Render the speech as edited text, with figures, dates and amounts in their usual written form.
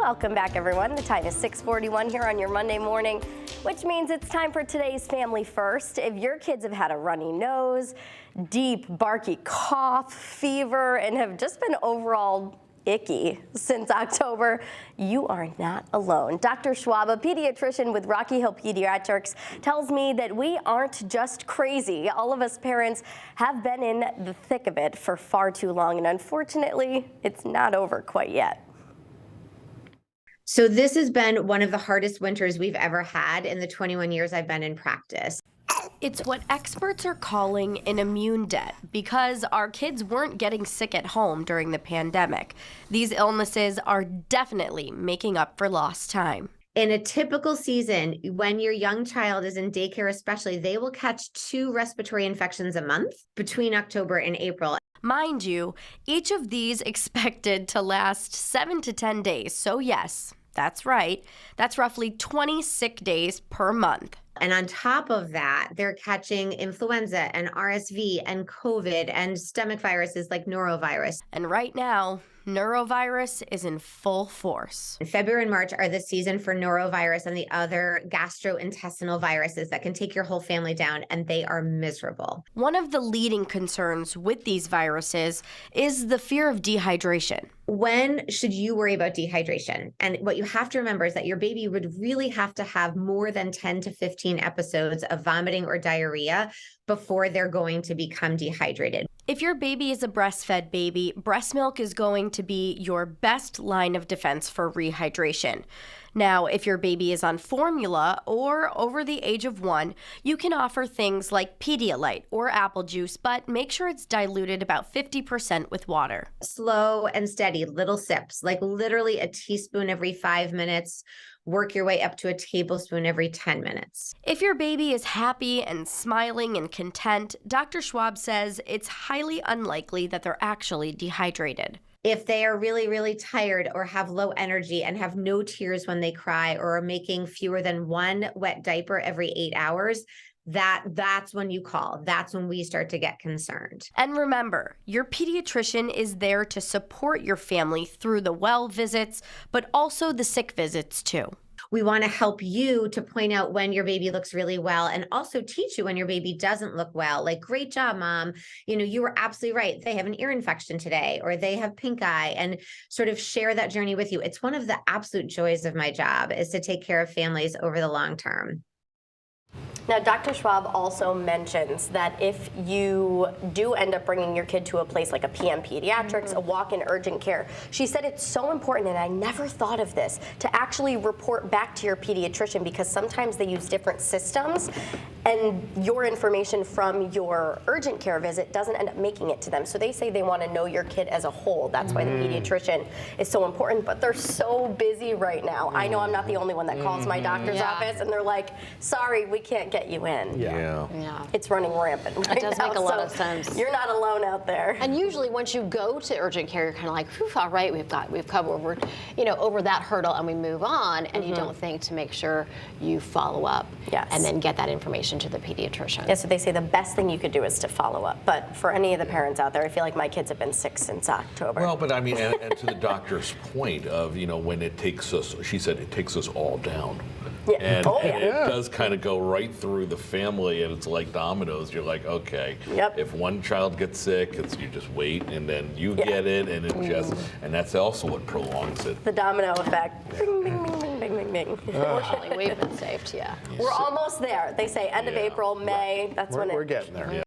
Welcome back, everyone. The time is 6:41 here on your Monday morning, which means it's time for today's Family First. If your kids have had a runny nose, deep, barky cough, fever, and have just been overall icky since October, you are not alone. Dr. Schwab, a pediatrician with Rocky Hill Pediatrics, tells me that we aren't just crazy. All of us parents have been in the thick of it for far too long, and unfortunately, it's not over quite yet. So this has been one of the hardest winters we've ever had in the 21 years I've been in practice. It's what experts are calling an immune debt because our kids weren't getting sick at home during the pandemic. These illnesses are definitely making up for lost time. In a typical season, when your young child is in daycare especially, they will catch 2 respiratory infections a month between October and April. Mind you, each of these expected to last 7 to 10 days. So yes, that's right. That's roughly 20 sick days per month. And on top of that, they're catching influenza and RSV and COVID and stomach viruses like norovirus. And right now, norovirus is in full force. February and March are the season for norovirus and the other gastrointestinal viruses that can take your whole family down, and they are miserable. One of the leading concerns with these viruses is the fear of dehydration. When should you worry about dehydration? And what you have to remember is that your baby would really have to have more than 10 to 15 episodes of vomiting or diarrhea before they're going to become dehydrated. If your baby is a breastfed baby, breast milk is going to be your best line of defense for rehydration. Now, if your baby is on formula or over the age of 1, you can offer things like Pedialyte or apple juice, but make sure it's diluted about 50% with water. Slow and steady, little sips, like literally a teaspoon every 5 minutes. Work your way up to a tablespoon every 10 minutes. If your baby is happy and smiling and content, Dr. Schwab says it's highly unlikely that they're actually dehydrated. If they are really, really tired or have low energy and have no tears when they cry or are making fewer than 1 wet diaper every 8 hours, that's when you call. That's when we start to get concerned. And remember, your pediatrician is there to support your family through the well visits, but also the sick visits too. We want to help you to point out when your baby looks really well and also teach you when your baby doesn't look well. Like, great job, mom. You know, you were absolutely right. They have an ear infection today, or they have pink eye, and sort of share that journey with you. It's one of the absolute joys of my job is to take care of families over the long term. Now, Dr. Schwab also mentions that if you do end up bringing your kid to a place like a PM Pediatrics, a walk-in urgent care, she said it's so important, and I never thought of this, to actually report back to your pediatrician because sometimes they use different systems and your information from your urgent care visit doesn't end up making it to them. So they say they want to know your kid as a whole. That's why the pediatrician is so important, but they're so busy right now. I know I'm not the only one that calls my doctor's office and they're like, sorry, we can't get you in. Yeah. It's running rampant right It does now, make a lot of so sense. You're not alone out there. And usually once you go to urgent care, you're kind of like, whew, all right, we've covered over that hurdle and we move on, and you don't think to make sure you follow up and then get that information to the pediatrician. Yeah, so they say the best thing you could do is to follow up. But for any of the parents out there, I feel like my kids have been sick since October. Well, but I mean, and to the doctor's point of, when it takes us, she said it takes us all down. Yeah. And it does kind of go right through the family, and it's like dominoes. You're like, okay, if one child gets sick, you just wait, and then you get it, and it and that's also what prolongs it. The domino effect. Bing, bing, bing, bing, bing, bing, bing. Fortunately, we've been saved, We're almost there. They say end of April, May. That's when we're getting there.